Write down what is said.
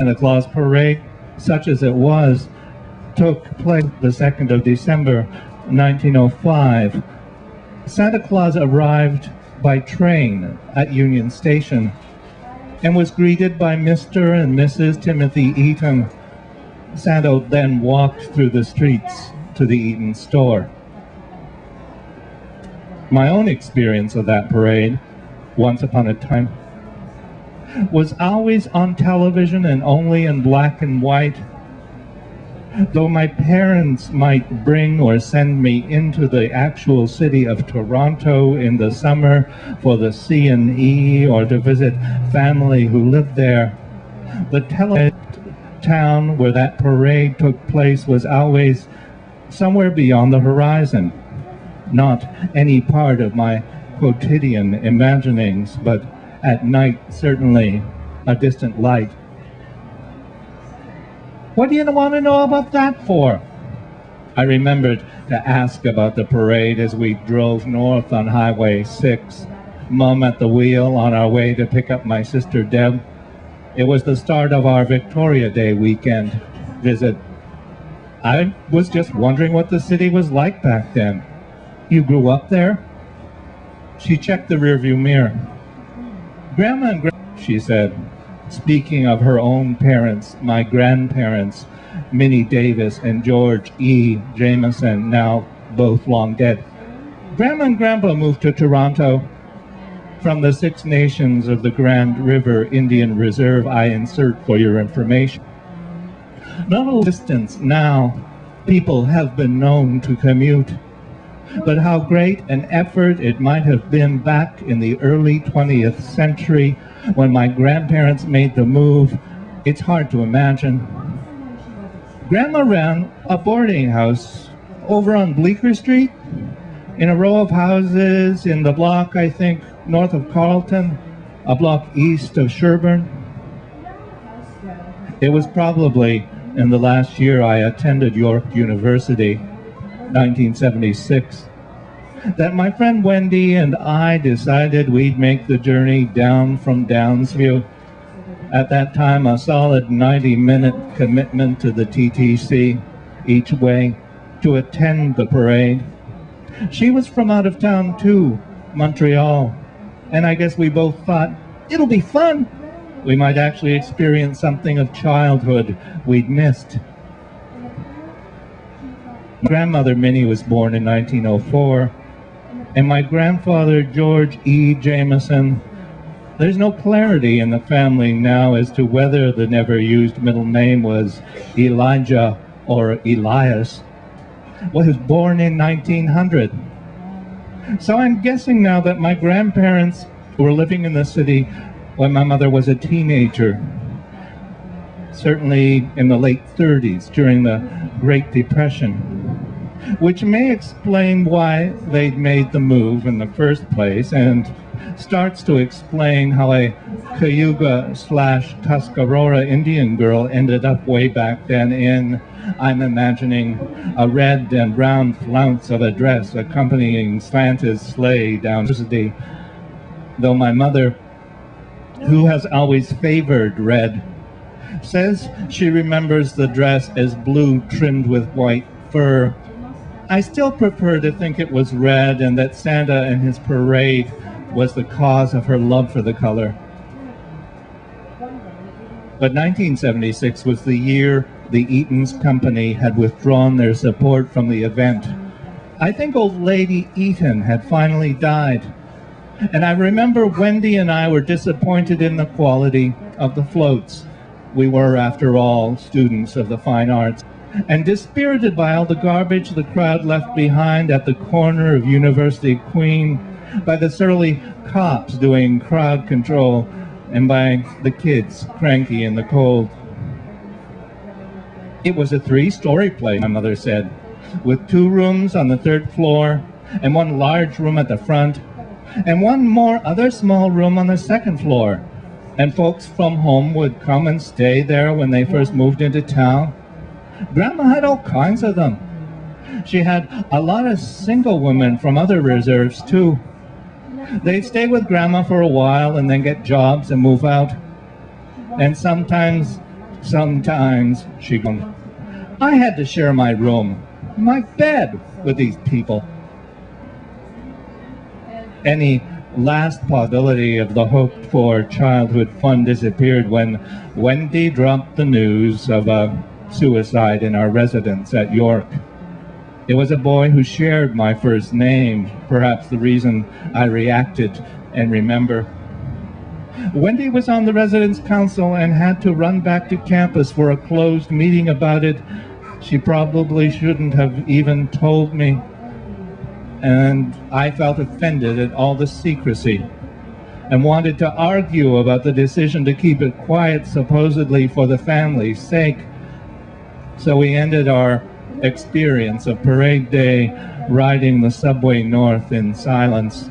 Santa Claus parade, such as it was, took place the 2nd of December, 1905. Santa Claus arrived by train at Union Station and was greeted by Mr. and Mrs. Timothy Eaton. Santa then walked through the streets to the Eaton store. My own experience of that parade, once upon a time, was always on television and only in black and white. Though my parents might bring or send me into the actual city of Toronto in the summer for the C&E or to visit family who lived there, the town where that parade took place was always somewhere beyond the horizon, not any part of my quotidian imaginings, but at night certainly a distant light. What do you want to know about that for? I remembered to ask about the parade as we drove north on Highway 6, Mom at the wheel on our way to pick up my sister Deb. It was the start of our Victoria Day weekend visit. I was just wondering what the city was like back then. You grew up there? She checked the rearview mirror. Grandma and Grandpa, she said, speaking of her own parents, my grandparents, Minnie Davis and George E. Jameson, now both long dead. Grandma and Grandpa moved to Toronto from the Six Nations of the Grand River Indian Reserve. I insert for your information. Not a distance now, people have been known to commute, but how great an effort it might have been back in the early 20th century when my grandparents made the move, it's hard to imagine. Grandma ran a boarding house over on Bleecker Street, in a row of houses in the block, I think, north of Carleton, a block east of Sherbourne. It was probably in the last year I attended York University, 1976, that my friend Wendy and I decided we'd make the journey down from Downsview. At that time, a solid 90-minute commitment to the TTC each way to attend the parade. She was from out of town too, Montreal, and I guess we both thought, it'll be fun. We might actually experience something of childhood we'd missed. My grandmother Minnie was born in 1904, and my grandfather George E. Jameson, there's no clarity in the family now as to whether the never-used middle name was Elijah or Elias, was born in 1900. So I'm guessing now that my grandparents were living in the city when my mother was a teenager, certainly in the late 30s during the Great Depression, which may explain why they'd made the move in the first place and starts to explain how a Cayuga/Tuscarora Indian girl ended up way back then in, I'm imagining, a red and brown flounce of a dress accompanying Santa's sleigh down the city. Though my mother, who has always favored red, says she remembers the dress as blue trimmed with white fur, I still prefer to think it was red and that Santa and his parade was the cause of her love for the color. But 1976 was the year the Eaton's company had withdrawn their support from the event. I think old Lady Eaton had finally died, and I remember Wendy and I were disappointed in the quality of the floats. We were, after all, students of the fine arts, and dispirited by all the garbage the crowd left behind at the corner of University Queen, by the surly cops doing crowd control, and by the kids cranky in the cold. It was a 3-story place, my mother said, with 2 rooms on the 3rd floor, and 1 large room at the front, and 1 more other small room on the 2nd floor. And folks from home would come and stay there when they first moved into town. Grandma had all kinds of them. She had a lot of single women from other reserves too. They'd stay with Grandma for a while and then get jobs and move out. And sometimes Sometimes, she goes, I had to share my room, my bed, with these people. Any last possibility of the hoped-for childhood fun disappeared when Wendy dropped the news of a suicide in our residence at York. It was a boy who shared my first name, perhaps the reason I reacted and remember. Wendy was on the residence council and had to run back to campus for a closed meeting about it. She probably shouldn't have even told me. And I felt offended at all the secrecy and wanted to argue about the decision to keep it quiet, supposedly for the family's sake. So we ended our experience of parade day riding the subway north in silence.